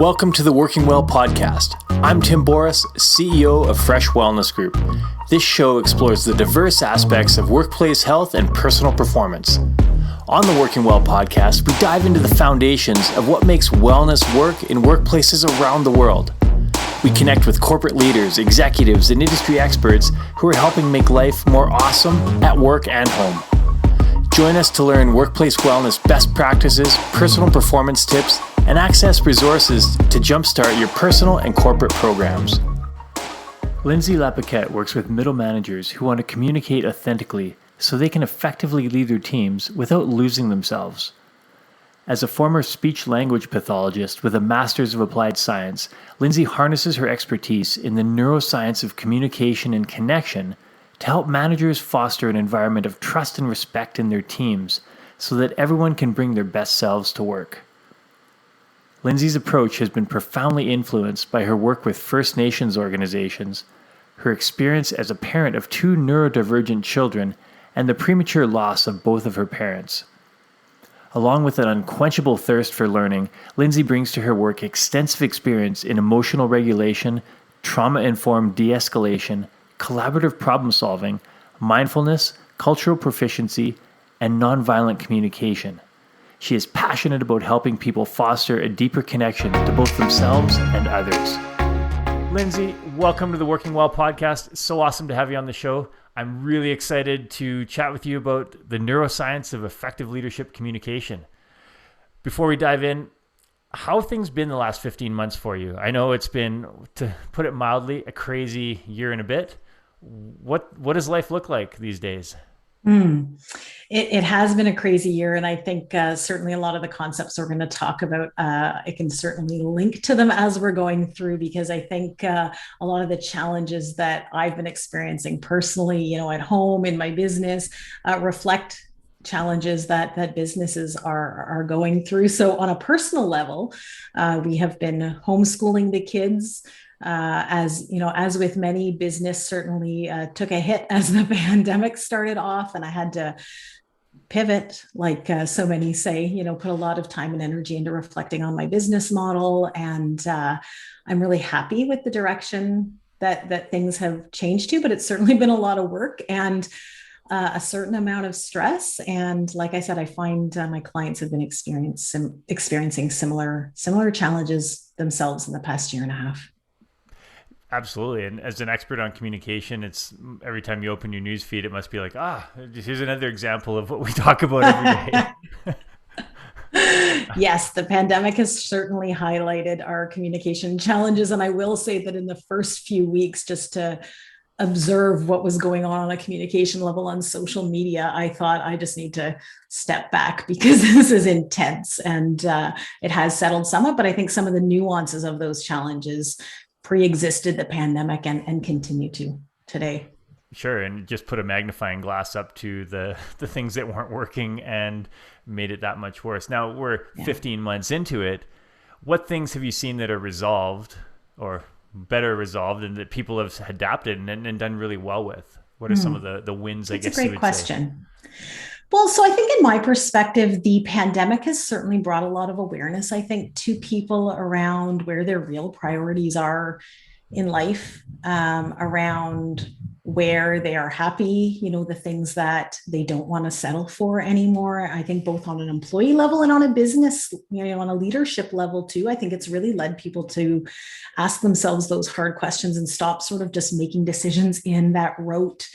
Welcome to the Working Well podcast. I'm Tim Boris, CEO of Fresh Wellness Group. This show explores the diverse aspects of workplace health and personal performance. On the Working Well podcast, we dive into the foundations of what makes wellness work in workplaces around the world. We connect with corporate leaders, executives, and industry experts who are helping make life more awesome at work and home. Join us to learn workplace wellness best practices, personal performance tips, and access resources to jumpstart your personal and corporate programs. Lindsay Lapaquette works with middle managers who want to communicate authentically so they can effectively lead their teams without losing themselves. As a former speech-language pathologist with a Master's of Applied Science, Lindsay harnesses her expertise in the neuroscience of communication and connection to help managers foster an environment of trust and respect in their teams so that everyone can bring their best selves to work. Lindsay's approach has been profoundly influenced by her work with First Nations organizations, her experience as a parent of two neurodivergent children, and the premature loss of both of her parents. Along with an unquenchable thirst for learning, Lindsay brings to her work extensive experience in emotional regulation, trauma-informed de-escalation, collaborative problem-solving, mindfulness, cultural proficiency, and nonviolent communication. She is passionate about helping people foster a deeper connection to both themselves and others. Lindsay, welcome to the Working Well podcast. It's so awesome to have you on the show. I'm really excited to chat with you about the neuroscience of effective leadership communication. Before we dive in, how have things been the last 15 months for you? I know it's been, to put it mildly, a crazy year and a bit. What does life look like these days? It has been a crazy year. And I think certainly a lot of the concepts we're going to talk about, I can certainly link to them as we're going through, because I think a lot of the challenges that I've been experiencing personally, at home, in my business, reflect challenges that businesses are going through. So on a personal level, we have been homeschooling the kids. As with many, business certainly took a hit as the pandemic started off, and I had to pivot, like so many say, put a lot of time and energy into reflecting on my business model. And I'm really happy with the direction that things have changed to, but it's certainly been a lot of work and a certain amount of stress. And like I said, I find my clients have been experiencing similar challenges themselves in the past year and a half. Absolutely. And as an expert on communication, it's every time you open your news feed, it must be like, here's another example of what we talk about every day. Yes, the pandemic has certainly highlighted our communication challenges. And I will say that in the first few weeks, just to observe what was going on a communication level on social media, I thought I just need to step back because this is intense. And it has settled somewhat, but I think some of the nuances of those challenges pre-existed the pandemic and continue to today. Sure, and just put a magnifying glass up to the things that weren't working and made it that much worse. Now we're 15 months into it. What things have you seen that are resolved or better resolved and that people have adapted and done really well with? What are some of the wins, I guess? That's a great question. Well, so I think in my perspective, the pandemic has certainly brought a lot of awareness, I think, to people around where their real priorities are in life, around where they are happy, the things that they don't want to settle for anymore. I think both on an employee level and on a business, on a leadership level too. I think it's really led people to ask themselves those hard questions and stop sort of just making decisions in that rote,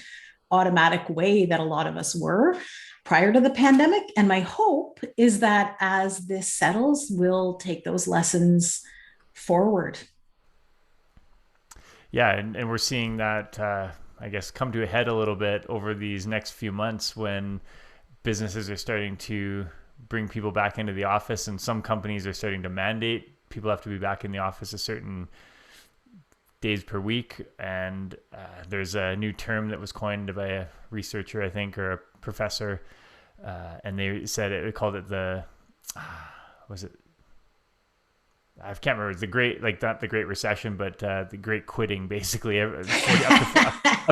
automatic way that a lot of us were prior to the pandemic. And my hope is that as this settles, we'll take those lessons forward. Yeah, and we're seeing that, I guess, come to a head a little bit over these next few months when businesses are starting to bring people back into the office, and some companies are starting to mandate people have to be back in the office a certain days per week. And there's a new term that was coined by a researcher, I think, or a professor, and they said it called it the I can't remember, the great, like not the Great Recession, but the Great Quitting. Basically, up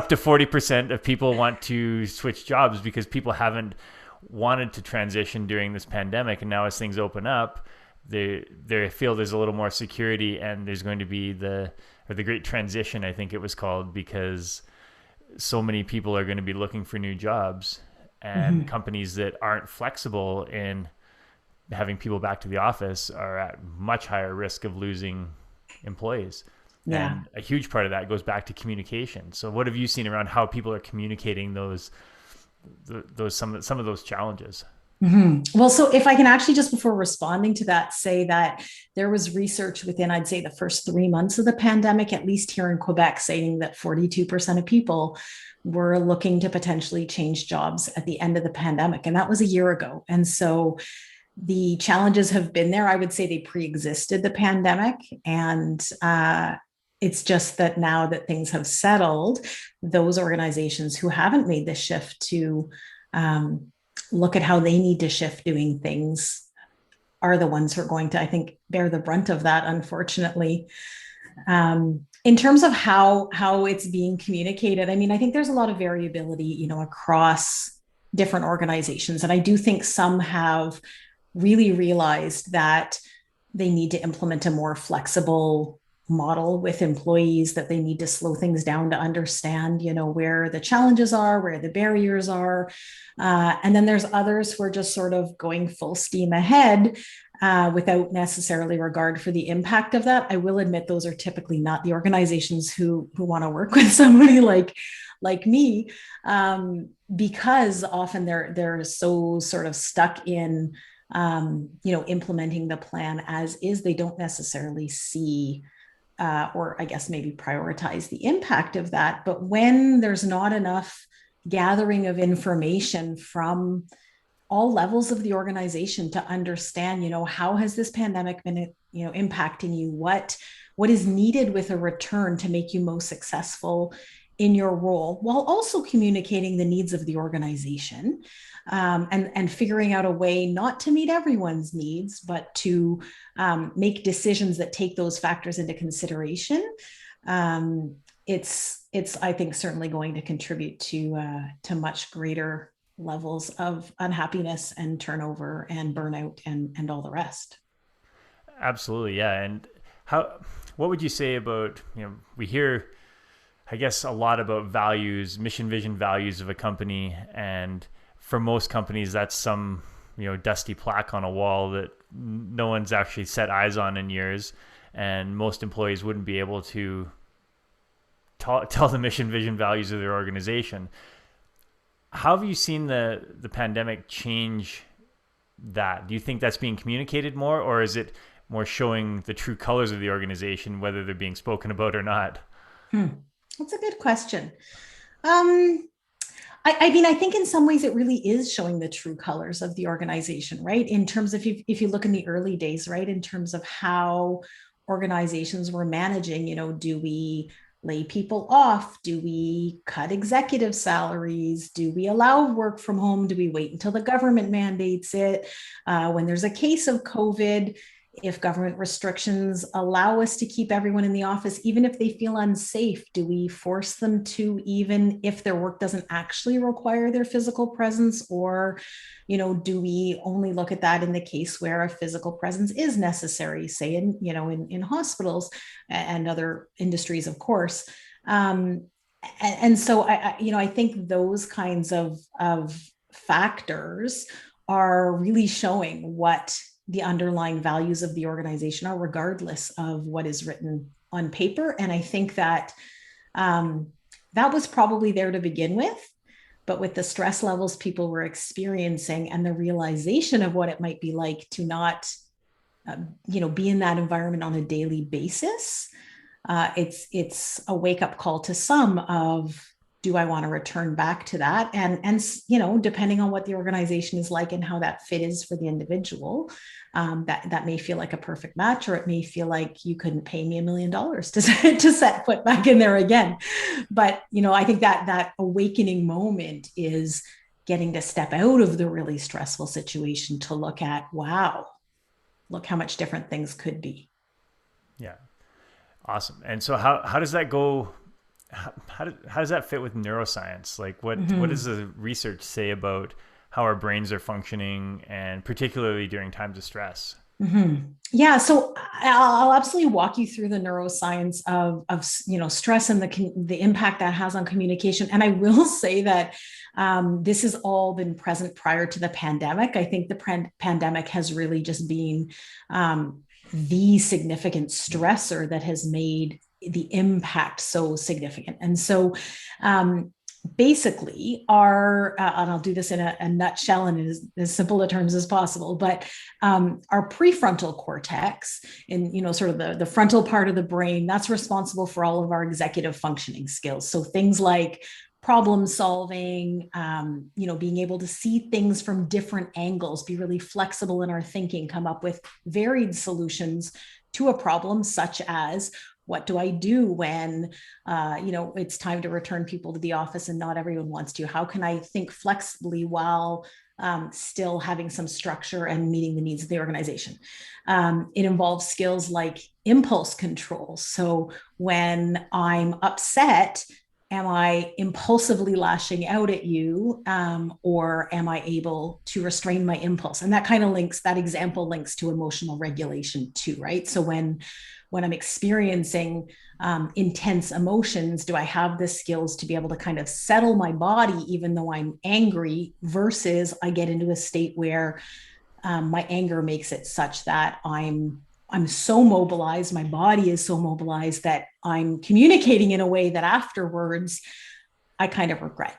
to 40% of people want to switch jobs because people haven't wanted to transition during this pandemic, and now as things open up, they feel there's a little more security, and there's going to be the great transition, I think it was called, because so many people are going to be looking for new jobs, and companies that aren't flexible in having people back to the office are at much higher risk of losing employees. Yeah. And a huge part of that goes back to communication. So what have you seen around how people are communicating some of those challenges? Well, so if I can actually, just before responding to that, say that there was research within, I'd say, the first 3 months of the pandemic, at least here in Quebec, saying that 42% of people were looking to potentially change jobs at the end of the pandemic. And that was a year ago. And so the challenges have been there. I would say they pre-existed the pandemic. And it's just that now that things have settled, those organizations who haven't made the shift to look at how they need to shift doing things are the ones who are going to, I think, bear the brunt of that, unfortunately. In terms of how it's being communicated, I mean, I think there's a lot of variability, across different organizations. And I do think some have really realized that they need to implement a more flexible model with employees, that they need to slow things down to understand, where the challenges are, where the barriers are. And then there's others who are just sort of going full steam ahead without necessarily regard for the impact of that. I will admit those are typically not the organizations who want to work with somebody like me, because often they're so sort of stuck in implementing the plan as is. They don't necessarily see or I guess maybe prioritize the impact of that. But when there's not enough gathering of information from all levels of the organization to understand, how has this pandemic been, impacting you? What is needed with a return to make you most successful in your role, while also communicating the needs of the organization, and figuring out a way not to meet everyone's needs, but to make decisions that take those factors into consideration. It's I think certainly going to contribute to much greater levels of unhappiness and turnover and burnout and all the rest. Absolutely, yeah. And what would you say about, we hear, I guess, a lot about values, mission, vision, values of a company, and for most companies, that's some, dusty plaque on a wall that no one's actually set eyes on in years, and most employees wouldn't be able to tell the mission, vision, values of their organization. How have you seen the pandemic change that? Do you think that's being communicated more, or is it more showing the true colors of the organization, whether they're being spoken about or not? That's a good question. I mean, I think in some ways it really is showing the true colors of the organization, right? In terms of if you look in the early days, right, in terms of how organizations were managing, do we lay people off? Do we cut executive salaries? Do we allow work from home? Do we wait until the government mandates it? When there's a case of COVID, if government restrictions allow us to keep everyone in the office, even if they feel unsafe, do we force them to, even if their work doesn't actually require their physical presence? Or, do we only look at that in the case where a physical presence is necessary, say in hospitals and other industries, of course. And so I think those kinds of factors are really showing what the underlying values of the organization are, regardless of what is written on paper. And I think that that was probably there to begin with, but with the stress levels people were experiencing and the realization of what it might be like to not, be in that environment on a daily basis, it's a wake-up call to some of, do I want to return back to that? And depending on what the organization is like and how that fit is for the individual, that may feel like a perfect match, or it may feel like you couldn't pay me $1 million to set foot back in there again. But, I think that awakening moment is getting to step out of the really stressful situation to look at, wow, look how much different things could be. Yeah. Awesome. And so how does that go? How does that fit with neuroscience? Like what does the research say about how our brains are functioning, and particularly during times of stress? Mm-hmm. Yeah, so I'll absolutely walk you through the neuroscience of stress and the impact that has on communication. And I will say that this has all been present prior to the pandemic. I think the pandemic has really just been the significant stressor that has made the impact so significant. And so basically and I'll do this in a nutshell and in as simple a terms as possible, but our prefrontal cortex and sort of the frontal part of the brain, that's responsible for all of our executive functioning skills. So things like problem solving, being able to see things from different angles, be really flexible in our thinking, come up with varied solutions to a problem, such as what do I do when, it's time to return people to the office and not everyone wants to? How can I think flexibly while still having some structure and meeting the needs of the organization? It involves skills like impulse control. So when I'm upset, am I impulsively lashing out at you, or am I able to restrain my impulse? And that example links to emotional regulation too, right? So when I'm experiencing intense emotions, do I have the skills to be able to kind of settle my body, even though I'm angry, versus I get into a state where my anger makes it such that I'm so mobilized, my body is so mobilized that I'm communicating in a way that afterwards I kind of regret,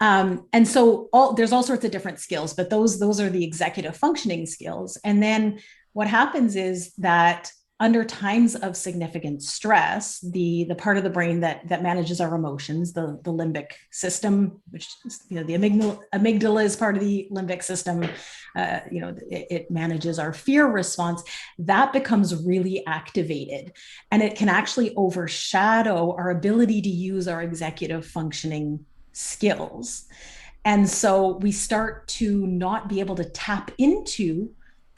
and so there's all sorts of different skills, but those are the executive functioning skills. And then what happens is that under times of significant stress, the part of the brain that manages our emotions, the limbic system, which is, the amygdala is part of the limbic system. It manages our fear response. That becomes really activated, and it can actually overshadow our ability to use our executive functioning skills. And so we start to not be able to tap into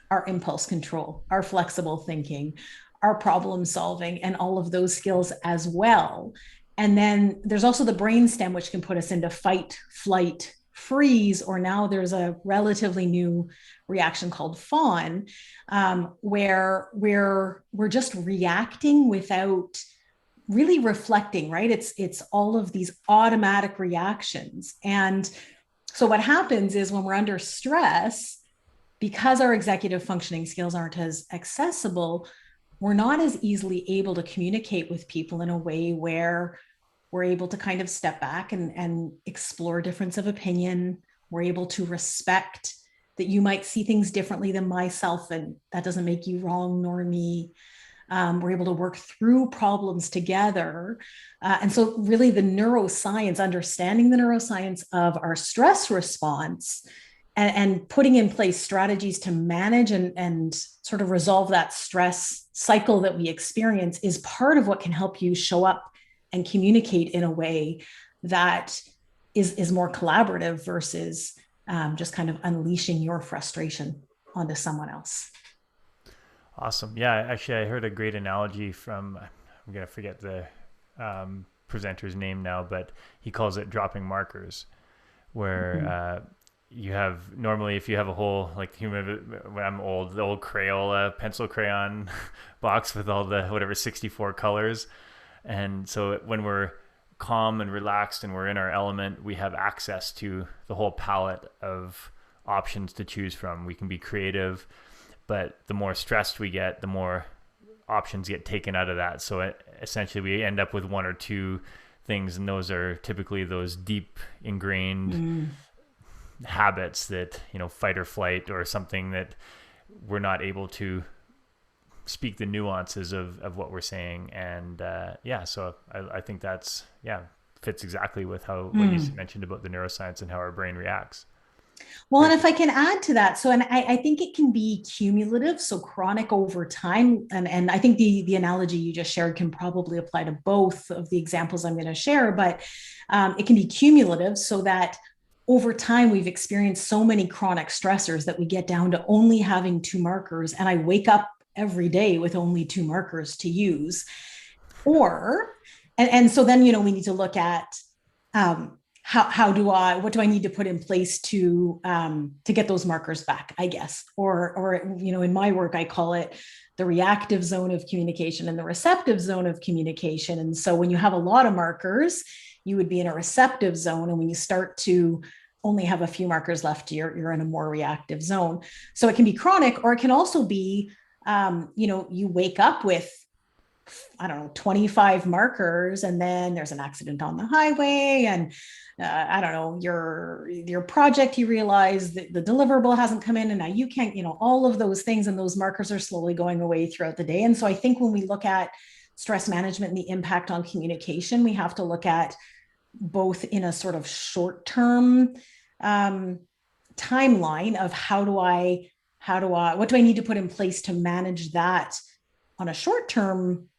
our impulse control, our flexible thinking, our problem solving, and all of those skills as well. And then there's also the brainstem, which can put us into fight, flight, freeze, or now there's a relatively new reaction called fawn, where we're just reacting without really reflecting, right? It's all of these automatic reactions. And so what happens is when we're under stress, because our executive functioning skills aren't as accessible, we're not as easily able to communicate with people in a way where we're able to kind of step back and explore difference of opinion. We're able to respect that you might see things differently than myself, and that doesn't make you wrong nor me. We're able to work through problems together. And so really understanding the neuroscience of our stress response and putting in place strategies to manage and sort of resolve that stress cycle that we experience is part of what can help you show up and communicate in a way that is more collaborative versus just kind of unleashing your frustration onto someone else. Awesome. Yeah, actually, I heard a great analogy from, I'm going to forget the presenter's name now, but he calls it dropping markers, where you have, normally if you have a whole, like when I'm old, the old Crayola pencil crayon box with all the 64 colors. And so when we're calm and relaxed and we're in our element, we have access to the whole palette of options to choose from. We can be creative, but the more stressed we get, the more options get taken out of that. So essentially we end up with one or two things, and those are typically those deep ingrained habits that, fight or flight, or something that we're not able to speak the nuances of what we're saying. And so I think that's fits exactly with what you mentioned about the neuroscience and how our brain reacts. Well, and if I can add to that, and I think it can be cumulative, so chronic over time. And I think the analogy you just shared can probably apply to both of the examples I'm going to share, but it can be cumulative, so that over time, we've experienced so many chronic stressors that we get down to only having two markers. And I wake up every day with only two markers to use. And so then, we need to look at what do I need to put in place to get those markers back, I guess, or in my work I call it the reactive zone of communication and the receptive zone of communication. And so when you have a lot of markers, you would be in a receptive zone, and when you start to only have a few markers left, you're in a more reactive zone. So it can be chronic, or it can also be you wake up with, I don't know, 25 markers, and then there's an accident on the highway, and I don't know, your project, you realize that the deliverable hasn't come in, and now you can't, all of those things, and those markers are slowly going away throughout the day. And so I think when we look at stress management and the impact on communication, we have to look at both in a sort of short-term timeline of what do I need to put in place to manage that on a short-term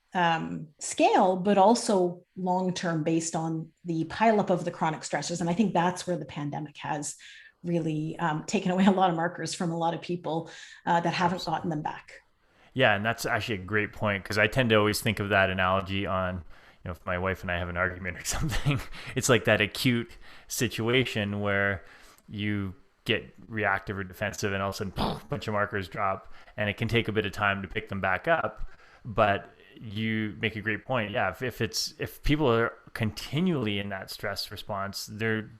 scale, but also long-term based on the pileup of the chronic stressors. And I think that's where the pandemic has really taken away a lot of markers from a lot of people that haven't gotten them back. Yeah, and that's actually a great point, because I tend to always think of that analogy on, if my wife and I have an argument or something, it's like that acute situation where you get reactive or defensive, and all of a sudden, a bunch of markers drop, and it can take a bit of time to pick them back up. But you make a great point. Yeah, if people are continually in that stress response, they're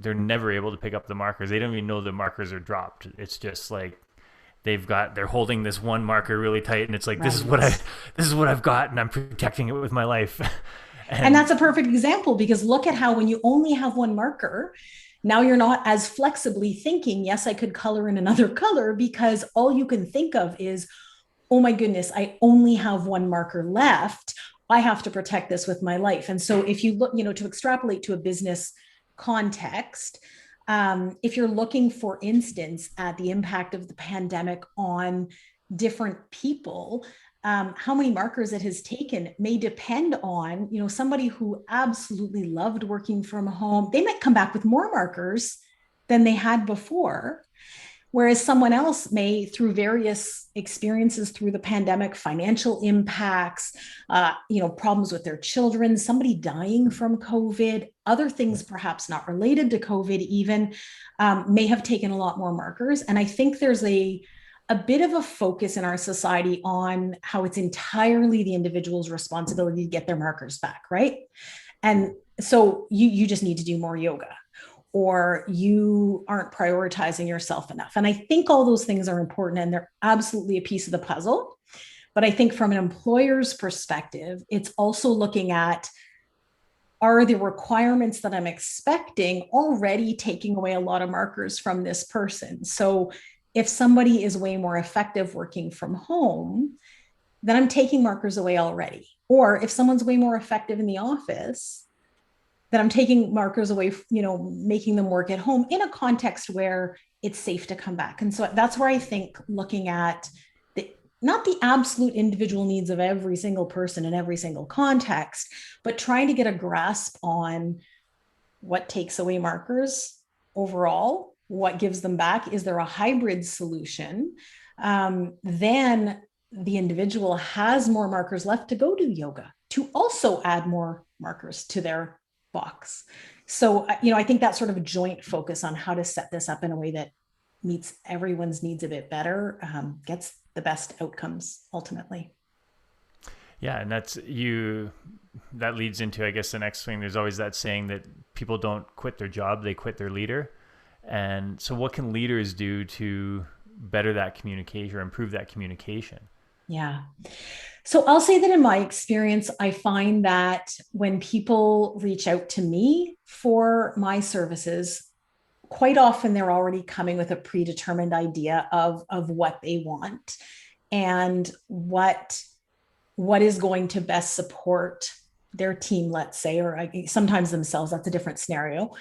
never able to pick up the markers. They don't even know the markers are dropped. It's just like they're holding this one marker really tight, and it's like, right, this is what I've got, and I'm protecting it with my life. And that's a perfect example, because look at how when you only have one marker, now you're not as flexibly thinking, yes, I could color in another color, because all you can think of is, oh my goodness, I only have one marker left. I have to protect this with my life. And so if you look, to extrapolate to a business context, if you're looking, for instance, at the impact of the pandemic on different people, how many markers it has taken may depend on, somebody who absolutely loved working from home. They might come back with more markers than they had before. Whereas someone else may, through various experiences through the pandemic, financial impacts, problems with their children, somebody dying from COVID, other things perhaps not related to COVID even, may have taken a lot more markers. And I think there's a bit of a focus in our society on how it's entirely the individual's responsibility to get their markers back, right? And so you just need to do more yoga, or you aren't prioritizing yourself enough. And I think all those things are important, and they're absolutely a piece of the puzzle. But I think from an employer's perspective, it's also looking at, are the requirements that I'm expecting already taking away a lot of markers from this person? So if somebody is way more effective working from home, then I'm taking markers away already. Or if someone's way more effective in the office, that I'm taking markers away, making them work at home in a context where it's safe to come back. And so that's where I think looking at not the absolute individual needs of every single person in every single context, but trying to get a grasp on what takes away markers overall, what gives them back. Is there a hybrid solution? Then the individual has more markers left to go do yoga, to also add more markers to their box. So, I think that sort of a joint focus on how to set this up in a way that meets everyone's needs a bit better, gets the best outcomes ultimately. Yeah, and that leads into, I guess, the next thing. There's always that saying that people don't quit their job, they quit their leader. And so what can leaders do to better that communication or improve that communication? Yeah. So I'll say that in my experience, I find that when people reach out to me for my services, quite often they're already coming with a predetermined idea of what they want and what is going to best support their team, let's say, or sometimes themselves. That's a different scenario.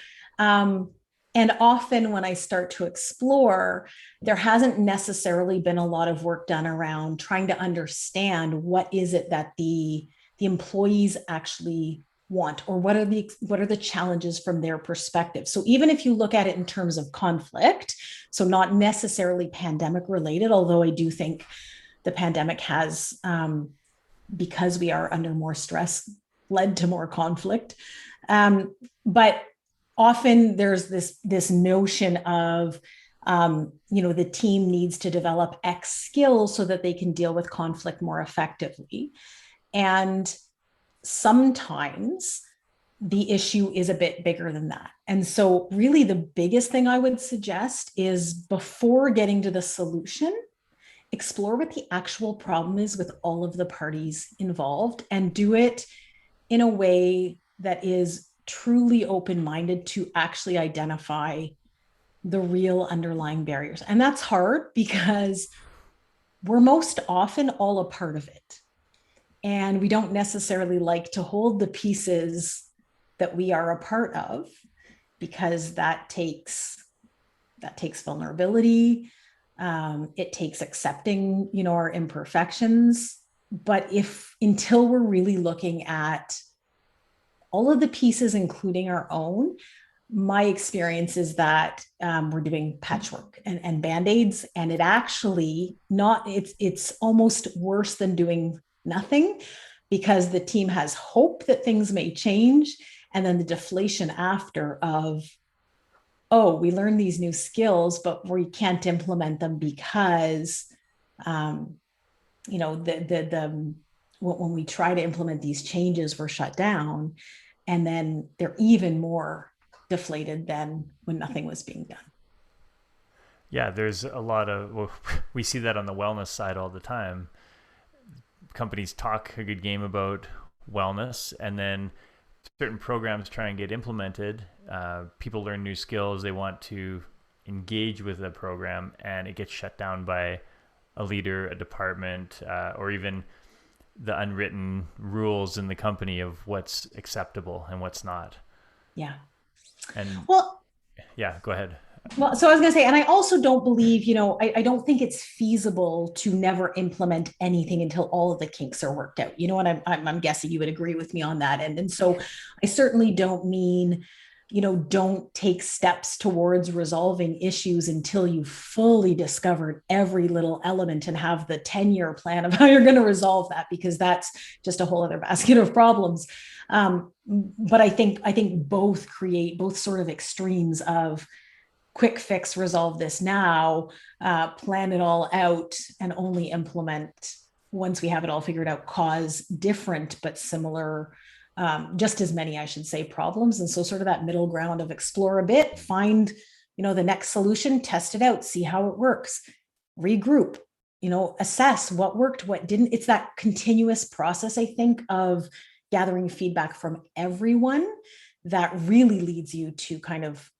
And often when I start to explore, there hasn't necessarily been a lot of work done around trying to understand what is it that the employees actually want, or what are the challenges from their perspective. So even if you look at it in terms of conflict, so not necessarily pandemic related, although I do think the pandemic has, because we are under more stress, led to more conflict. But often there's this notion of the team needs to develop X skills so that they can deal with conflict more effectively. And sometimes the issue is a bit bigger than that. And so really the biggest thing I would suggest is, before getting to the solution, explore what the actual problem is with all of the parties involved, and do it in a way that is truly open-minded to actually identify the real underlying barriers. And that's hard because we're most often all a part of it. And we don't necessarily like to hold the pieces that we are a part of, because that takes vulnerability. It takes accepting, our imperfections. But until we're really looking at all of the pieces, including our own, my experience is that we're doing patchwork and band-aids, and it's almost worse than doing nothing, because the team has hope that things may change, and then the deflation after of, oh, we learned these new skills, but we can't implement them because when we try to implement these changes, we're shut down, and then they're even more deflated than when nothing was being done. Yeah, there's a lot of, we see that on the wellness side all the time. Companies talk a good game about wellness, and then certain programs try and get implemented. People learn new skills. They want to engage with the program, and it gets shut down by a leader, a department, or even the unwritten rules in the company of what's acceptable and what's not. Yeah. And yeah, go ahead. Well, so I was going to say, and I also don't believe, I don't think it's feasible to never implement anything until all of the kinks are worked out. And I'm guessing you would agree with me on that. And so I certainly don't mean, don't take steps towards resolving issues until you've fully discovered every little element and have the 10-year plan of how you're going to resolve that, because that's just a whole other basket of problems. But I think both sort of extremes of quick fix, resolve this now, plan it all out, and only implement once we have it all figured out, cause different but similar, just as many, I should say, problems. And so sort of that middle ground of explore a bit, find, the next solution, test it out, see how it works, regroup, assess what worked, what didn't. It's that continuous process, I think, of gathering feedback from everyone that really leads you to kind of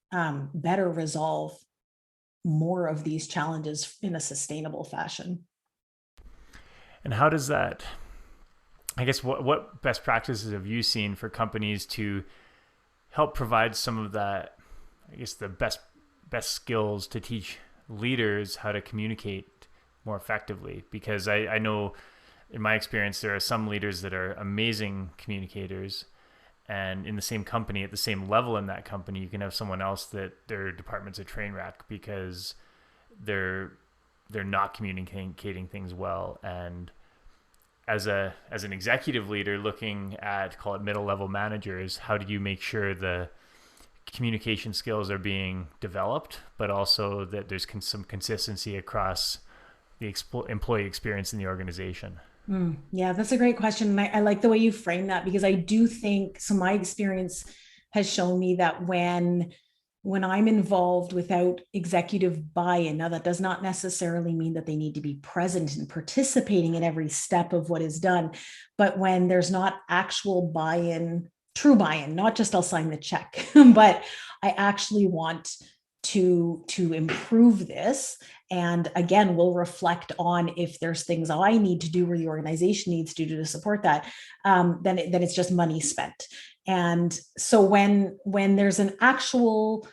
better resolve more of these challenges in a sustainable fashion. And how does that, I guess, what best practices have you seen for companies to help provide some of that, I guess, the best skills to teach leaders how to communicate more effectively? Because I know in my experience, there are some leaders that are amazing communicators, and in the same company, at the same level in that company, you can have someone else that their department's a train wreck because they're not communicating things well. And as an executive leader looking at, call it, middle level managers, how do you make sure the communication skills are being developed, but also that there's some consistency across the employee experience in the organization? Yeah, that's a great question. And I like the way you frame that, because I do think, so my experience has shown me that when I'm involved without executive buy-in, now that does not necessarily mean that they need to be present and participating in every step of what is done, but when there's not actual buy-in, true buy-in, not just I'll sign the check, but I actually want to improve this. And again, we'll reflect on if there's things I need to do or the organization needs to do to support that, then it's just money spent. And so when there's an actual,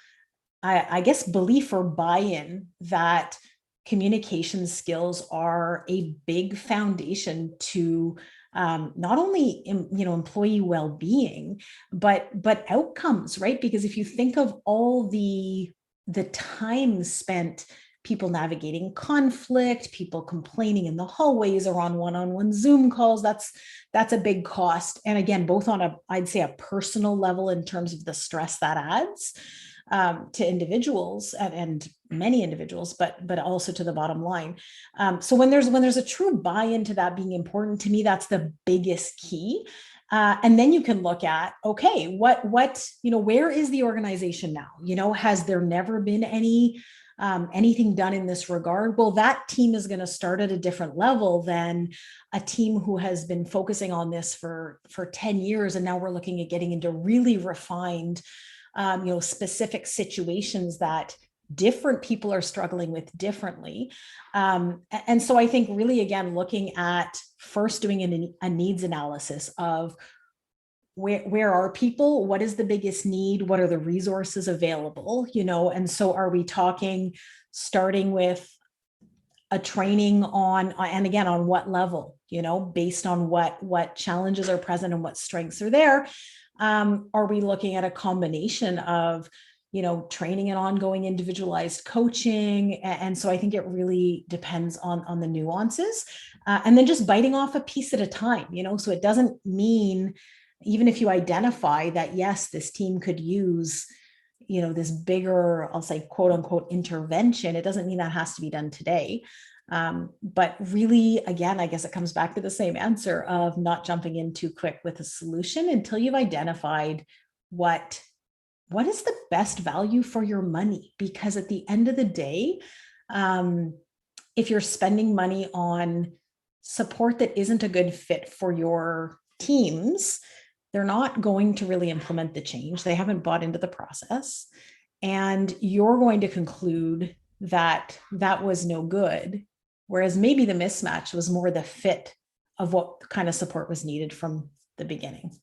I guess, belief or buy-in that communication skills are a big foundation to not only employee well-being, but outcomes, right? Because if you think of all the time spent people navigating conflict, people complaining in the hallways or on one-on-one Zoom calls. That's a big cost. And again, both on I'd say a personal level in terms of the stress that adds to individuals and many individuals, but also to the bottom line. So when there's a true buy-in to that being important, to me, that's the biggest key. And then you can look at, okay, what, where is the organization now? Has there never been anything done in this regard? Well, that team is going to start at a different level than a team who has been focusing on this for 10 years. And now we're looking at getting into really refined, specific situations that different people are struggling with differently. And so I think really, again, looking at first doing a needs analysis of where are people, what is the biggest need, what are the resources available, and so are we talking starting with a training on, and again, on what level, based on what challenges are present and what strengths are there. Are we looking at a combination of, training and ongoing individualized coaching? And so I think it really depends on the nuances, and then just biting off a piece at a time, so it doesn't mean, even if you identify that, yes, this team could use, this bigger, I'll say, quote unquote, intervention, it doesn't mean that has to be done today. But really, again, I guess it comes back to the same answer of not jumping in too quick with a solution until you've identified what is the best value for your money. Because at the end of the day, if you're spending money on support that isn't a good fit for your teams, they're not going to really implement the change. They haven't bought into the process. And you're going to conclude that was no good. Whereas maybe the mismatch was more the fit of what kind of support was needed from the beginning.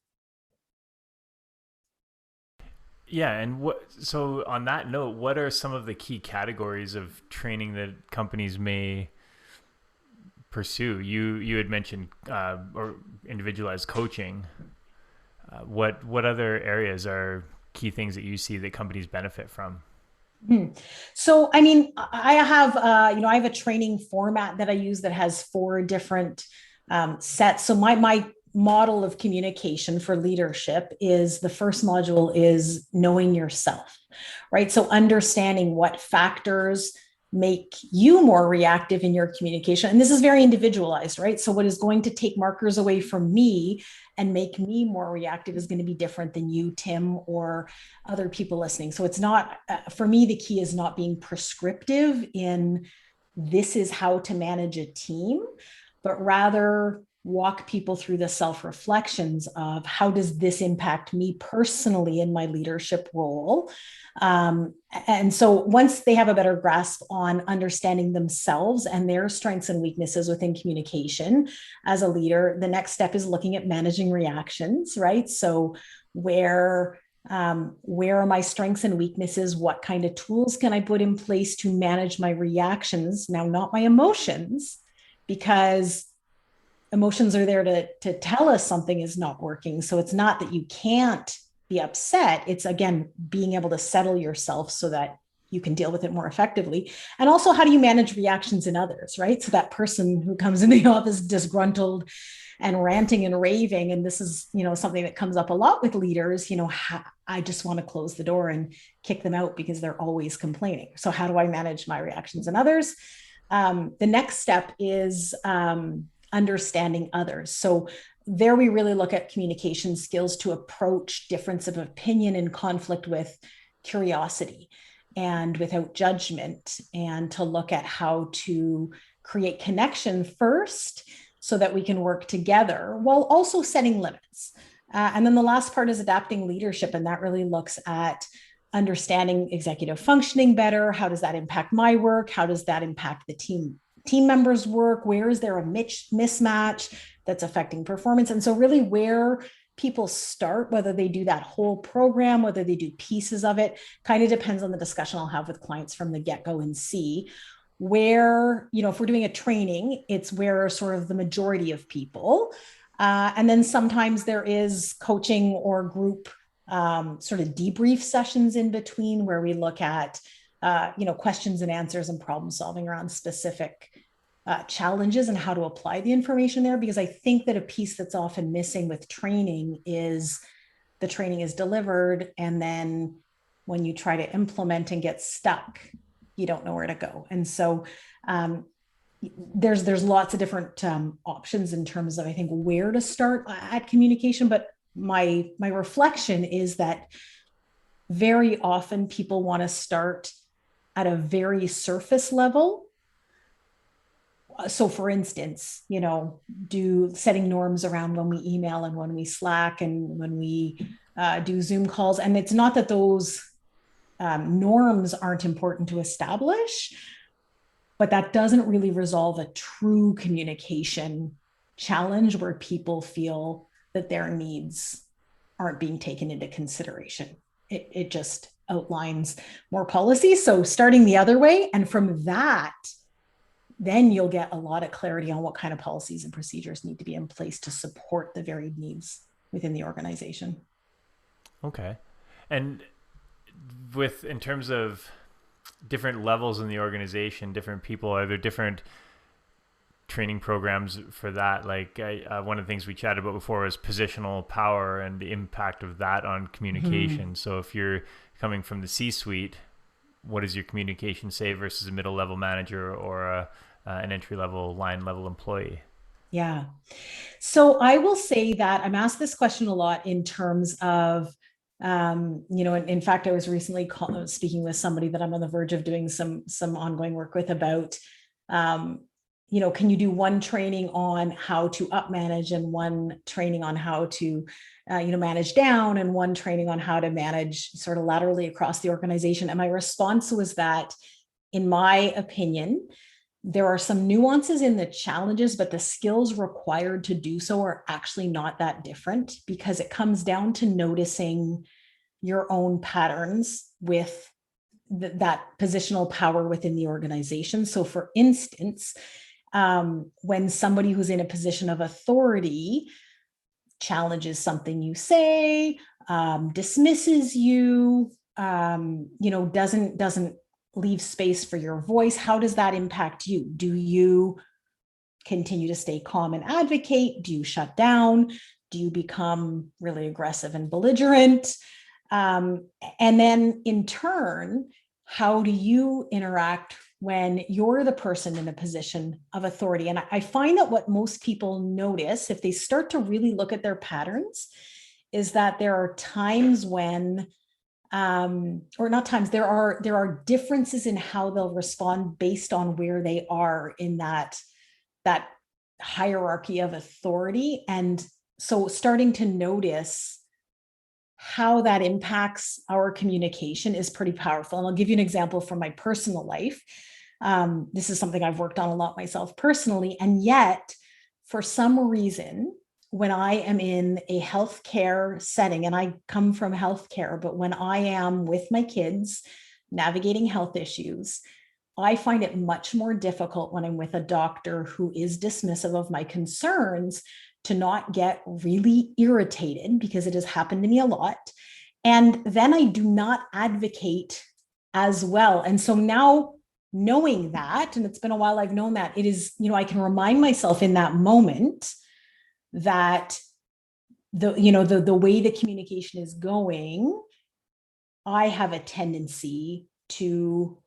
Yeah. And so on that note, what are some of the key categories of training that companies may pursue? You had mentioned or individualized coaching. What other areas are key things that you see that companies benefit from? So, I mean, I have a training format that I use that has 4 different sets. So my model of communication for leadership is, the first module is knowing yourself, right? So understanding what factors make you more reactive in your communication. And this is very individualized, right? So what is going to take markers away from me and make me more reactive is going to be different than you, Tim, or other people listening. So it's not, for me, the key is not being prescriptive in this is how to manage a team, but rather walk people through the self-reflections of how does this impact me personally in my leadership role. And so once they have a better grasp on understanding themselves and their strengths and weaknesses within communication as a leader, the next step is looking at managing reactions, right? So where are my strengths and weaknesses? What kind of tools can I put in place to manage my reactions? Now, not my emotions, because emotions are there to tell us something is not working. So it's not that you can't be upset. It's, again, being able to settle yourself so that you can deal with it more effectively. And also, how do you manage reactions in others, right? So that person who comes in the office disgruntled and ranting and raving, and this is, something that comes up a lot with leaders, I just want to close the door and kick them out because they're always complaining. So how do I manage my reactions in others? The next step is understanding others. So there we really look at communication skills to approach difference of opinion and conflict with curiosity and without judgment, and to look at how to create connection first so that we can work together while also setting limits. And then the last part is adapting leadership. And that really looks at understanding executive functioning better. How does that impact my work? How does that impact the team members' work? Where is there a mismatch that's affecting performance? And so really where people start, whether they do that whole program, whether they do pieces of it, kind of depends on the discussion I'll have with clients from the get-go, and see where, if we're doing a training, it's where sort of the majority of people. And then sometimes there is coaching or group sort of debrief sessions in between where we look at questions and answers and problem solving around specific challenges and how to apply the information there. Because I think that a piece that's often missing with training is the training is delivered, and then when you try to implement and get stuck, you don't know where to go. And so there's lots of different options in terms of, I think, where to start at communication. But my reflection is that very often people want to start at a very surface level. So for instance, do setting norms around when we email and when we Slack and when we do Zoom calls. And it's not that those norms aren't important to establish, but that doesn't really resolve a true communication challenge where people feel that their needs aren't being taken into consideration. It just outlines more policy. So starting the other way, and from that, then you'll get a lot of clarity on what kind of policies and procedures need to be in place to support the varied needs within the organization. Okay. And in terms of different levels in the organization, different people, are there different training programs for that? Like one of the things we chatted about before was positional power and the impact of that on communication. Mm-hmm. So if you're coming from the C-suite, what does your communication say versus a middle level manager or an entry-level line-level employee? Yeah. So I will say that I'm asked this question a lot in terms of, in fact, I was recently speaking with somebody that I'm on the verge of doing some ongoing work with about, can you do one training on how to up manage and one training on how to, manage down, and one training on how to manage sort of laterally across the organization. And my response was that, in my opinion, there are some nuances in the challenges, but the skills required to do so are actually not that different, because it comes down to noticing your own patterns with that positional power within the organization. So for instance, when somebody who's in a position of authority challenges something you say, dismisses you, doesn't leave space for your voice, how does that impact you? Do you continue to stay calm and advocate? Do you shut down? Do you become really aggressive and belligerent? And then in turn, how do you interact when you're the person in a position of authority? And I find that what most people notice, if they start to really look at their patterns, is that there are times when or not times, there are differences in how they'll respond based on where they are in that hierarchy of authority. And so starting to notice how that impacts our communication is pretty powerful. And I'll give you an example from my personal life. This is something I've worked on a lot myself personally. And yet, for some reason, when I am in a healthcare setting, and I come from healthcare, but when I am with my kids navigating health issues, I find it much more difficult when I'm with a doctor who is dismissive of my concerns to not get really irritated, because it has happened to me a lot. And then I do not advocate as well. And so now, knowing that, and it's been a while I've known that, it is, I can remind myself in that moment that the way the communication is going, I have a tendency to,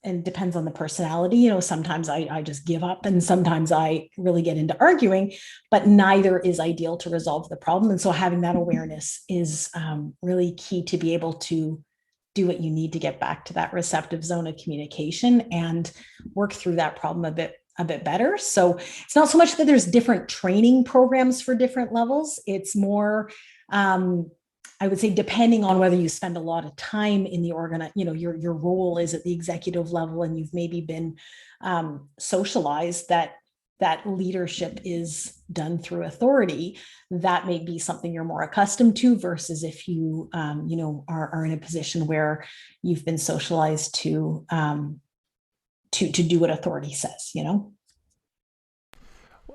and it depends on the personality, sometimes I just give up, and sometimes I really get into arguing, but neither is ideal to resolve the problem. And so having that awareness is really key to be able to do what you need to get back to that receptive zone of communication and work through that problem a bit better. So it's not so much that there's different training programs for different levels. It's more, I would say, depending on whether you spend a lot of time in the your role is at the executive level, and you've maybe been socialized that leadership is done through authority, that may be something you're more accustomed to, versus if you, are in a position where you've been socialized to do what authority says,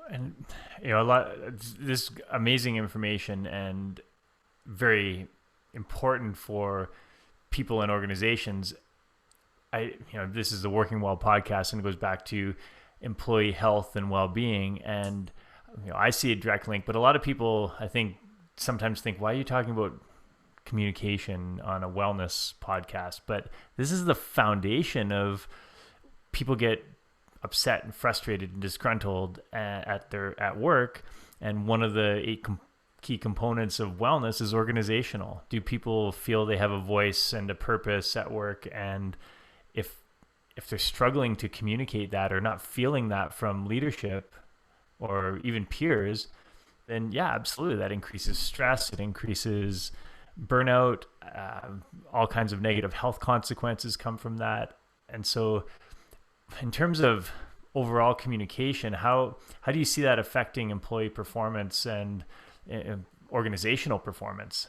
And, a lot, this amazing information and very important for people and organizations. this is the Working Well podcast, and it goes back to employee health and well-being. And, I see a direct link, but a lot of people, I think, sometimes think, why are you talking about communication on a wellness podcast? But this is the foundation of people get upset and frustrated and disgruntled at work. And one of the key components of wellness is organizational. Do people feel they have a voice and a purpose at work? And if they're struggling to communicate that or not feeling that from leadership or even peers, then yeah, absolutely, that increases stress. It increases burnout. All kinds of negative health consequences come from that. And so in terms of overall communication, how do you see that affecting employee performance and organizational performance?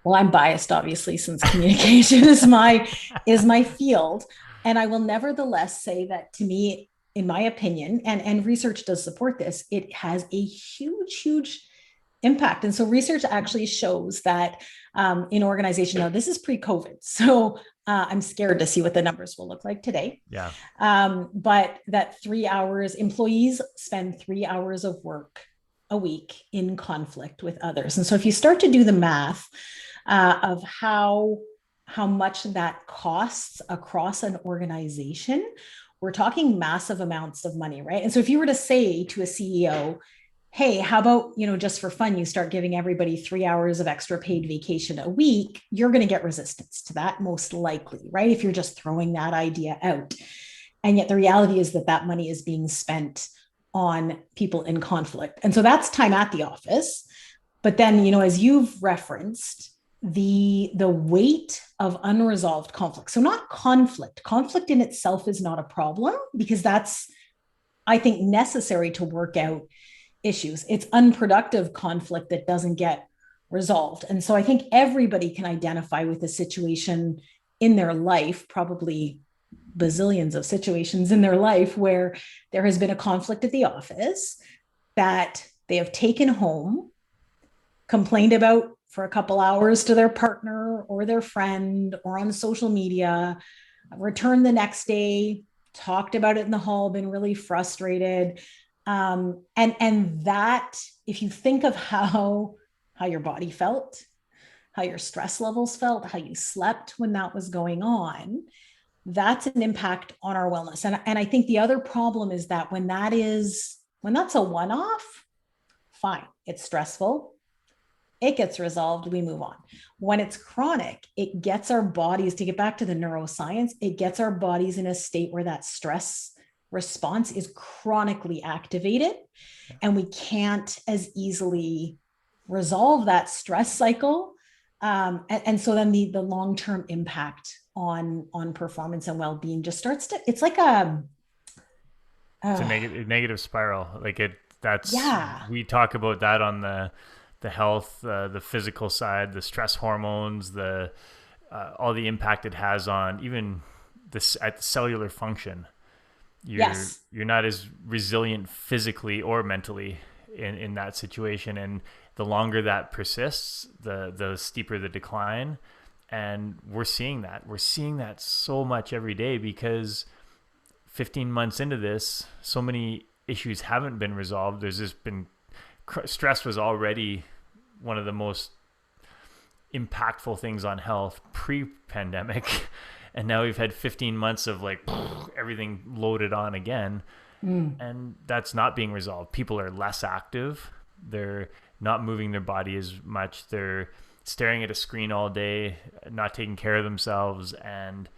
Well, I'm biased, obviously, since communication is my field. And I will nevertheless say that, to me, in my opinion, and research does support this, it has a huge impact. And so research actually shows that in organization, now this is pre-COVID, so I'm scared to see what the numbers will look like today. Yeah. But that 3 hours, employees spend 3 hours of work a week in conflict with others. And so if you start to do the math of how much that costs across an organization, we're talking massive amounts of money, right? And so if you were to say to a CEO, hey, how about, just for fun, you start giving everybody 3 hours of extra paid vacation a week, you're going to get resistance to that, most likely, right? If you're just throwing that idea out. And yet the reality is that money is being spent on people in conflict. And so that's time at the office. But then, as you've referenced, the weight of unresolved conflict. So not conflict. Conflict in itself is not a problem, because that's, I think, necessary to work out issues. It's unproductive conflict that doesn't get resolved. And so I think everybody can identify with a situation in their life, probably bazillions of situations in their life, where there has been a conflict at the office that they have taken home, complained about for a couple hours to their partner or their friend or on social media, returned the next day, talked about it in the hall, been really frustrated. And that, if you think of how your body felt, how your stress levels felt, how you slept when that was going on, that's an impact on our wellness. And I think the other problem is that when that's a one-off, fine, it's stressful, it gets resolved, we move on. When it's chronic, it gets our bodies, to get back to the neuroscience, it gets our bodies in a state where that stress response is chronically activated, and we can't as easily resolve that stress cycle. And so then the long-term impact on performance and well-being just starts to, it's like it's a negative spiral. Yeah. We talk about that on the health, the physical side, the stress hormones, all the impact it has on even at the cellular function. You're not as resilient physically or mentally in that situation. And the longer that persists, the steeper the decline. And we're seeing that so much every day, because 15 months into this, so many issues haven't been resolved. There's just been, stress was already one of the most impactful things on health pre-pandemic. And now we've had 15 months of everything loaded on again. And that's not being resolved. People are less active. They're not moving their body as much. They're staring at a screen all day, not taking care of themselves, and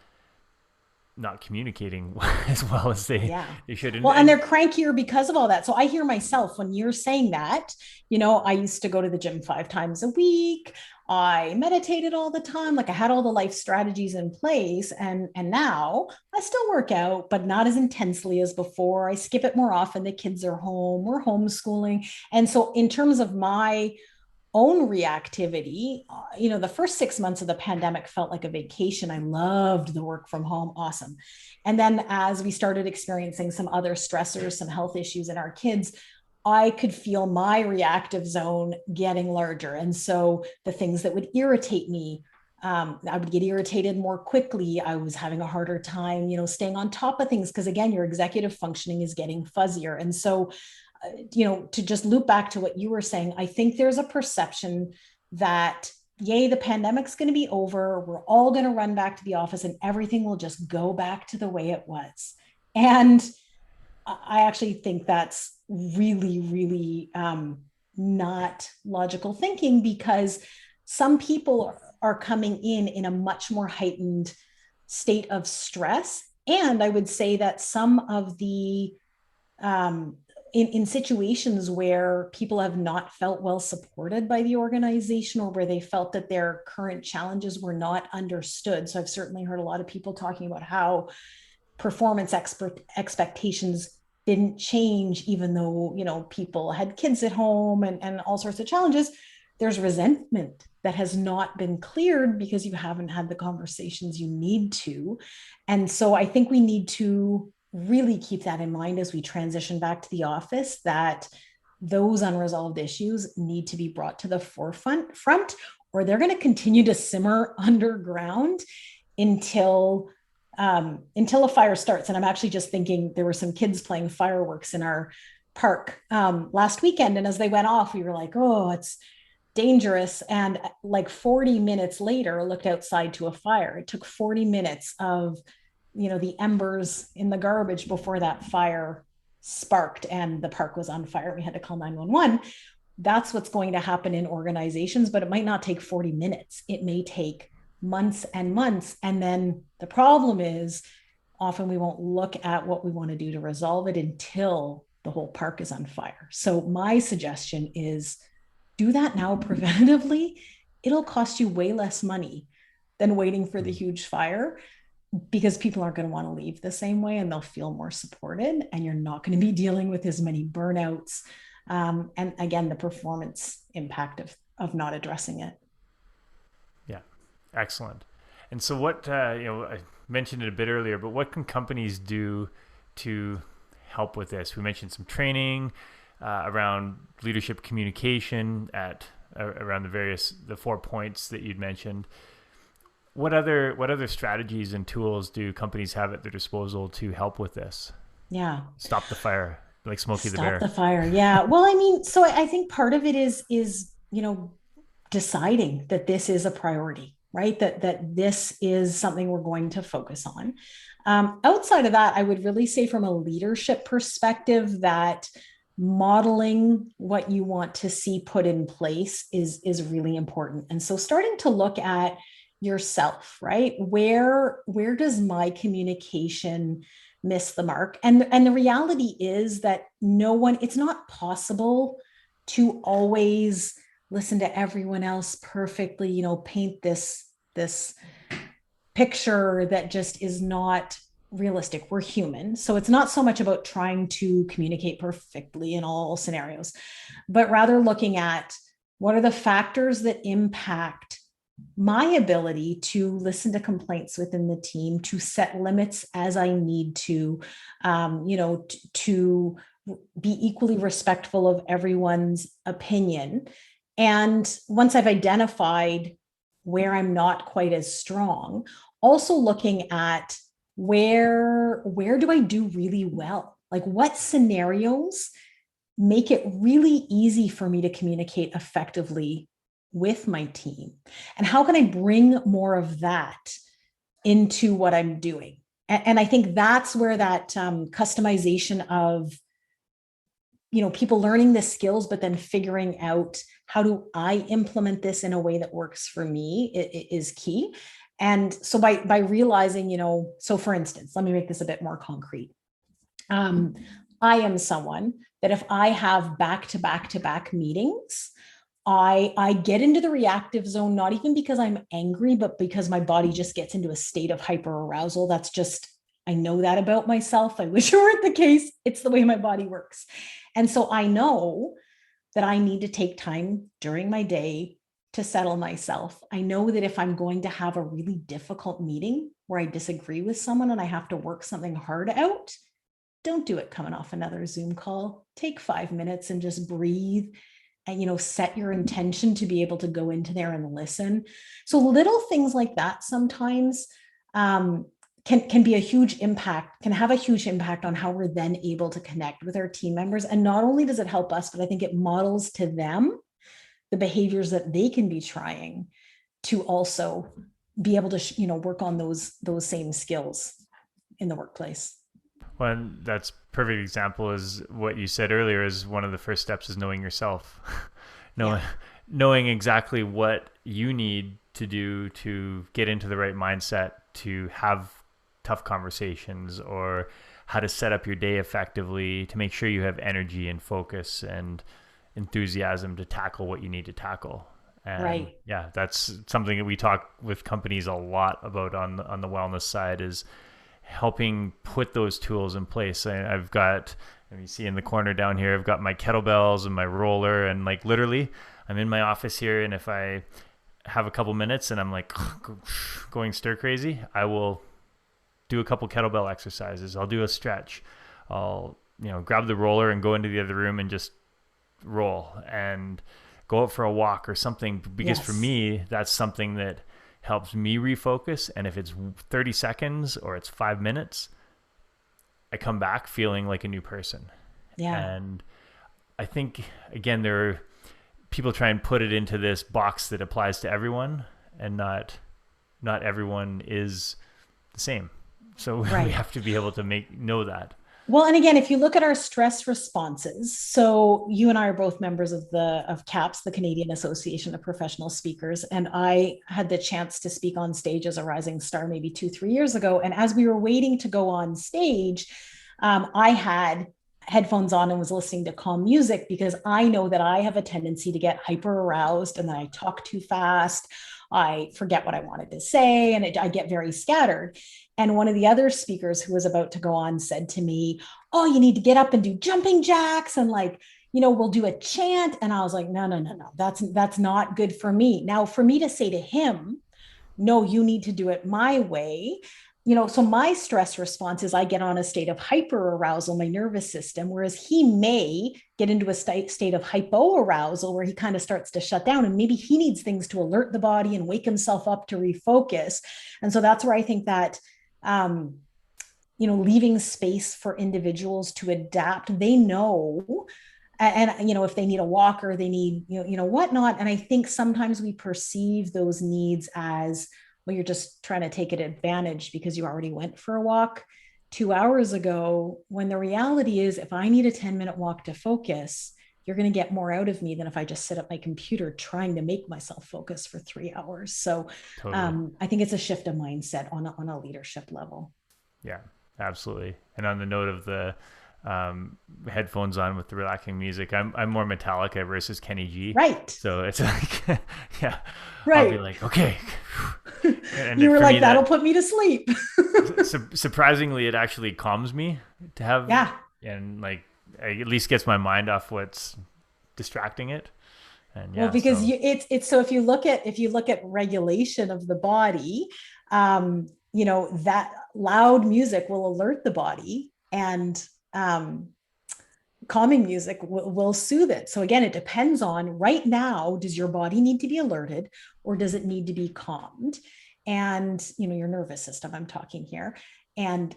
not communicating as well as they should. Well, and they're crankier because of all that. So I hear myself when you're saying that, I used to go to the gym 5 times a week. I meditated all the time. I had all the life strategies in place. And now I still work out, but not as intensely as before. I skip it more often. The kids are home, we're homeschooling. And so in terms of my own reactivity, the first 6 months of the pandemic felt like a vacation. I loved the work from home. Awesome. And then as we started experiencing some other stressors, some health issues in our kids, I could feel my reactive zone getting larger. And so the things that would irritate me I would get irritated more quickly. I was having a harder time, staying on top of things because, again, your executive functioning is getting fuzzier. And so, to just loop back to what you were saying, I think there's a perception that, yay, the pandemic's going to be over. We're all going to run back to the office and everything will just go back to the way it was. And I actually think that's really, really not logical thinking, because some people are coming in a much more heightened state of stress. And I would say that some of the in situations where people have not felt well supported by the organization, or where they felt that their current challenges were not understood. So I've certainly heard a lot of people talking about how performance expectations didn't change, even though, people had kids at home and all sorts of challenges. There's resentment that has not been cleared because you haven't had the conversations you need to. And so I think we need to really keep that in mind as we transition back to the office, that those unresolved issues need to be brought to the forefront, or they're going to continue to simmer underground until a fire starts. And I'm actually just thinking, there were some kids playing fireworks in our park last weekend. And as they went off, we were like, oh, it's dangerous. And like 40 minutes later, looked outside to a fire. It took 40 minutes of, the embers in the garbage before that fire sparked and the park was on fire. We had to call 911. That's what's going to happen in organizations, but it might not take 40 minutes. It may take months and months. And then the problem is, often we won't look at what we want to do to resolve it until the whole park is on fire. So my suggestion is, do that now preventatively. It'll cost you way less money than waiting for the huge fire, because people aren't going to want to leave the same way and they'll feel more supported, and you're not going to be dealing with as many burnouts. And again, the performance impact of not addressing it. Yeah, excellent. And so what, I mentioned it a bit earlier, but what can companies do to help with this? We mentioned some training around leadership communication around the 4 points that you'd mentioned. What other strategies and tools do companies have at their disposal to help with this? Yeah. Stop the fire, like Smokey the Bear. Stop the fire. Yeah. Well, I mean, so I think part of it is, deciding that this is a priority, right? That this is something we're going to focus on. Outside of that, I would really say, from a leadership perspective, that modeling what you want to see put in place is really important. And so starting to look at yourself, right? Where does my communication miss the mark? And the reality is that it's not possible to always listen to everyone else perfectly, paint this picture that just is not realistic. We're human. So it's not so much about trying to communicate perfectly in all scenarios, but rather looking at what are the factors that impact my ability to listen to complaints within the team, to set limits as I need to be equally respectful of everyone's opinion. And once I've identified where I'm not quite as strong, also looking at where do I do really well? Like, what scenarios make it really easy for me to communicate effectively with my team? And how can I bring more of that into what I'm doing? And I think that's where that customization of, people learning the skills, but then figuring out, how do I implement this in a way that works for me, is key. And so by realizing, so for instance, let me make this a bit more concrete. I am someone that if I have back-to-back meetings, I get into the reactive zone, not even because I'm angry, but because my body just gets into a state of hyperarousal. That's just, I know that about myself. I wish it weren't the case. It's the way my body works. And so I know that I need to take time during my day to settle myself. I know that if I'm going to have a really difficult meeting where I disagree with someone and I have to work something hard out, don't do it coming off another Zoom call. Take 5 minutes and just breathe and set your intention to be able to go into there and listen. So little things like that sometimes can be a huge impact, can have a huge impact on how we're then able to connect with our team members. And not only does it help us, but I think it models to them the behaviors that they can be trying to also be able to work on those same skills in the workplace. Well, that's perfect example is what you said earlier is one of the first steps is knowing yourself. Knowing exactly what you need to do to get into the right mindset to have tough conversations, or how to set up your day effectively to make sure you have energy and focus and enthusiasm to tackle what you need to tackle. And right. Yeah, that's something that we talk with companies a lot about on the wellness side, is helping put those tools in place. I've got, you see in the corner down here, I've got my kettlebells and my roller, and like literally I'm in my office here, and if I have a couple minutes and I'm like going stir crazy, I will do a couple kettlebell exercises. I'll do a stretch. I'll grab the roller and go into the other room and just roll and go out for a walk or something, because for me that's something that helps me refocus. And if it's 30 seconds or it's 5 minutes, I come back feeling like a new person. And I think again, there are people try and put it into this box that applies to everyone, and not everyone is the same. So we have to be able to know that. Well, and again, if you look at our stress responses, so you and I are both members of CAPS, the Canadian Association of Professional Speakers, and I had the chance to speak on stage as a rising star maybe 2-3 years ago. And as we were waiting to go on stage, I had headphones on and was listening to calm music, because I know that I have a tendency to get hyper aroused, and then I talk too fast. I forget what I wanted to say, and I get very scattered. And one of the other speakers who was about to go on said to me, "Oh, you need to get up and do jumping jacks, and we'll do a chant." And I was like, no, that's not good for me. Now, for me to say to him, "No, you need to do it my way," so my stress response is I get on a state of hyper arousal, my nervous system, whereas he may get into a state of hypo arousal where he kind of starts to shut down, and maybe he needs things to alert the body and wake himself up to refocus. And so that's where I think that, leaving space for individuals to adapt, they know, and if they need a walker, they need, whatnot. And I think sometimes we perceive those needs as, well, you're just trying to take advantage because you already went for a walk 2 hours ago, when the reality is, if I need a 10-minute walk to focus, you're going to get more out of me than if I just sit at my computer trying to make myself focus for 3 hours. So totally. I think it's a shift of mindset on a leadership level. Yeah, absolutely. And on the note of the headphones on with the relaxing music, I'm more Metallica versus Kenny G. Right. So it's like, yeah, right. I'll be like, okay. And you were like, that'll put me to sleep. Surprisingly, it actually calms me to have, and at least gets my mind off what's distracting it. And because it's so if you look at regulation of the body, that loud music will alert the body, and calming music will soothe it. So again, it depends on, right now, does your body need to be alerted, or does it need to be calmed? And, your nervous system, I'm talking here. And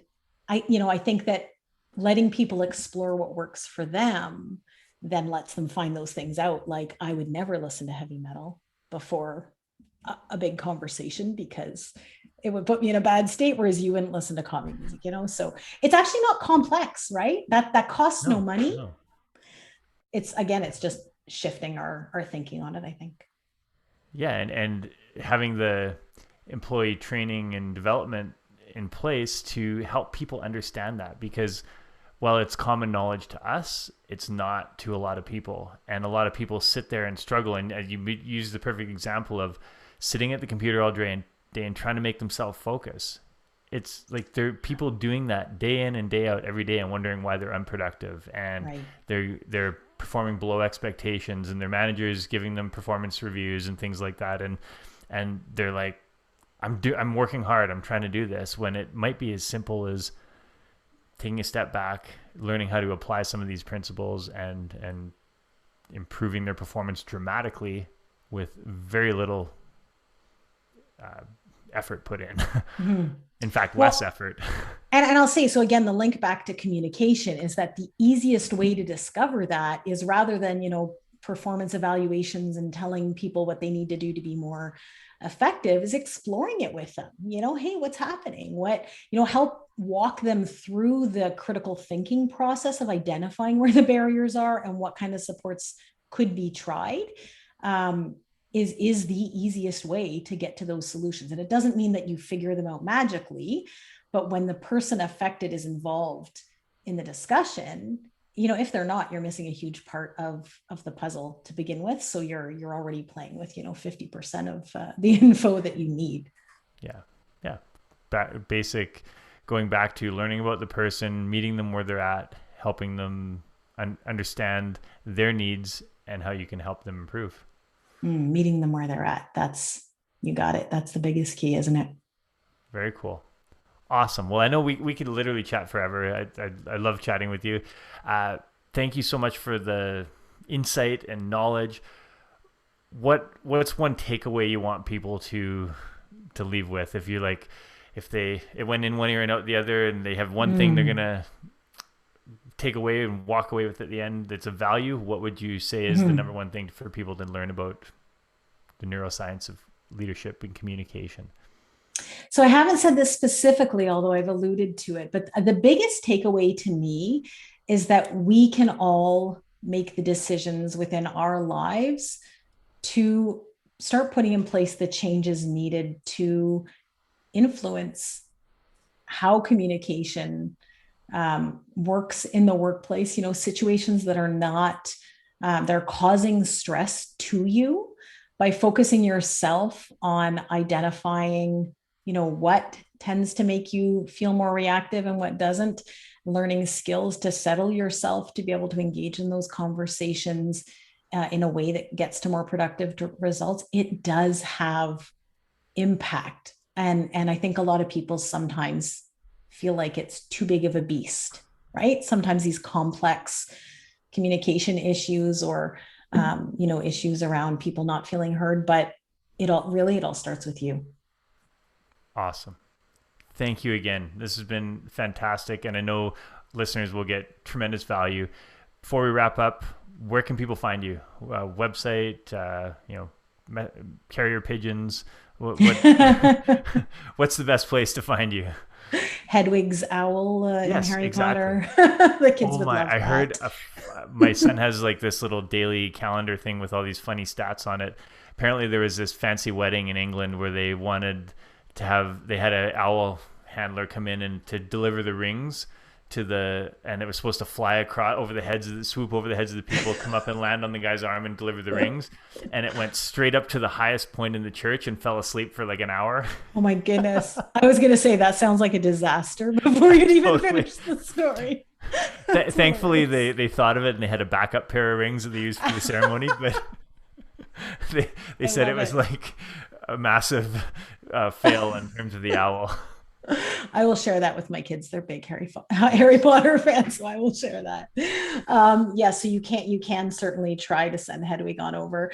I think that letting people explore what works for them then lets them find those things out. Like, I would never listen to heavy metal before a big conversation, because it would put me in a bad state, whereas you wouldn't listen to calming music, So it's actually not complex, right? That costs no money. No. It's just shifting our thinking on it, I think. Yeah. And having the employee training and development in place to help people understand that, because while it's common knowledge to us, it's not to a lot of people. And a lot of people sit there and struggle. And you use the perfect example of sitting at the computer all day and trying to make themselves focus. It's like there are people doing that day in and day out every day, and wondering why they're unproductive, and they're performing below expectations, and their managers giving them performance reviews and things like that. And they're like, I'm working hard, I'm trying to do this, when it might be as simple as taking a step back, learning how to apply some of these principles, and improving their performance dramatically with very little effort put in. Mm-hmm. In fact, less effort. And I'll say, so again, the link back to communication is that the easiest way to discover that is, rather than, performance evaluations and telling people what they need to do to be more effective, is exploring it with them. Hey, what's happening? Help walk them through the critical thinking process of identifying where the barriers are and what kind of supports could be tried. Is the easiest way to get to those solutions. And it doesn't mean that you figure them out magically, but when the person affected is involved in the discussion, if they're not, you're missing a huge part of the puzzle to begin with. So you're already playing with, 50% of the info that you need. Yeah. Basic, going back to learning about the person, meeting them where they're at, helping them understand their needs and how you can help them improve. Meeting them where they're at. You got it. That's the biggest key, isn't it? Very cool. Awesome. Well, I know we could literally chat forever. I love chatting with you. Thank you so much for the insight and knowledge. What's one takeaway you want people to leave with? If it went in one ear and out the other, and they have one thing they're gonna take away and walk away with at the end that's of value, what would you say is the number one thing for people to learn about the neuroscience of leadership and communication? So I haven't said this specifically, although I've alluded to it, but the biggest takeaway to me is that we can all make the decisions within our lives to start putting in place the changes needed to influence how communication works in the workplace. Situations that are not, they're causing stress to you, by focusing yourself on identifying what tends to make you feel more reactive and what doesn't, learning skills to settle yourself to be able to engage in those conversations in a way that gets to more productive results. It does have impact. And I think a lot of people sometimes feel like it's too big of a beast, right? Sometimes these complex communication issues or, issues around people not feeling heard, but it all starts with you. Awesome. Thank you again. This has been fantastic. And I know listeners will get tremendous value. Before we wrap up, where can people find you? Website, carrier pigeons. What's the best place to find you? Hedwig's owl in Harry Potter. The kids would love that. I heard my son has like this little daily calendar thing with all these funny stats on it. Apparently there was this fancy wedding in England where they wanted to they had an owl handler come in and to deliver the rings and it was supposed to fly across swoop over the heads of the people, come up and land on the guy's arm and deliver the rings. And it went straight up to the highest point in the church and fell asleep for like an hour. Oh my goodness. I was going to say that sounds like a disaster before you'd even finish the story. Thankfully they thought of it and they had a backup pair of rings that they used for the ceremony, but they said it was like a massive fail in terms of the owl. I will share that with my kids. They're big Harry Potter fans, so I will share that. So you can certainly try to send Hedwig on over.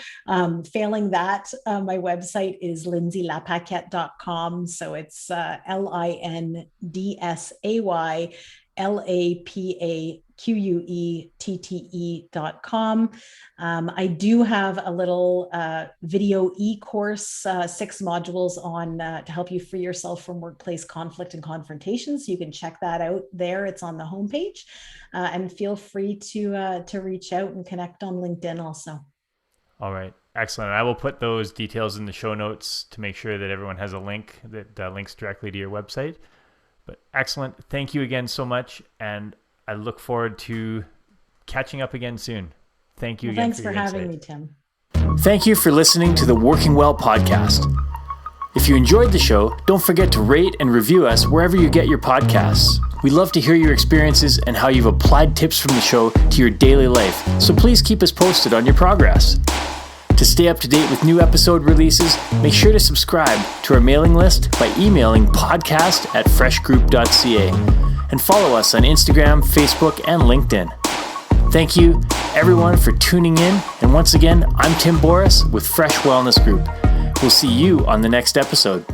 Failing that, my website is lindsaylapaquette.com. So it's LindsayLapaquette.com. I do have a little video e-course, 6 modules on to help you free yourself from workplace conflict and confrontation. So you can check that out there. It's on the homepage. And feel free to reach out and connect on LinkedIn also. All right. Excellent. I will put those details in the show notes to make sure that everyone has a link that links directly to your website. But excellent. Thank you again so much. And I look forward to catching up again soon. Thank you again. Thanks for having me, Tim. Thank you for listening to the Working Well podcast. If you enjoyed the show, don't forget to rate and review us wherever you get your podcasts. We love to hear your experiences and how you've applied tips from the show to your daily life. So please keep us posted on your progress. To stay up to date with new episode releases, make sure to subscribe to our mailing list by emailing podcast@freshgroup.ca and follow us on Instagram, Facebook, and LinkedIn. Thank you, everyone, for tuning in. And once again, I'm Tim Boris with Fresh Wellness Group. We'll see you on the next episode.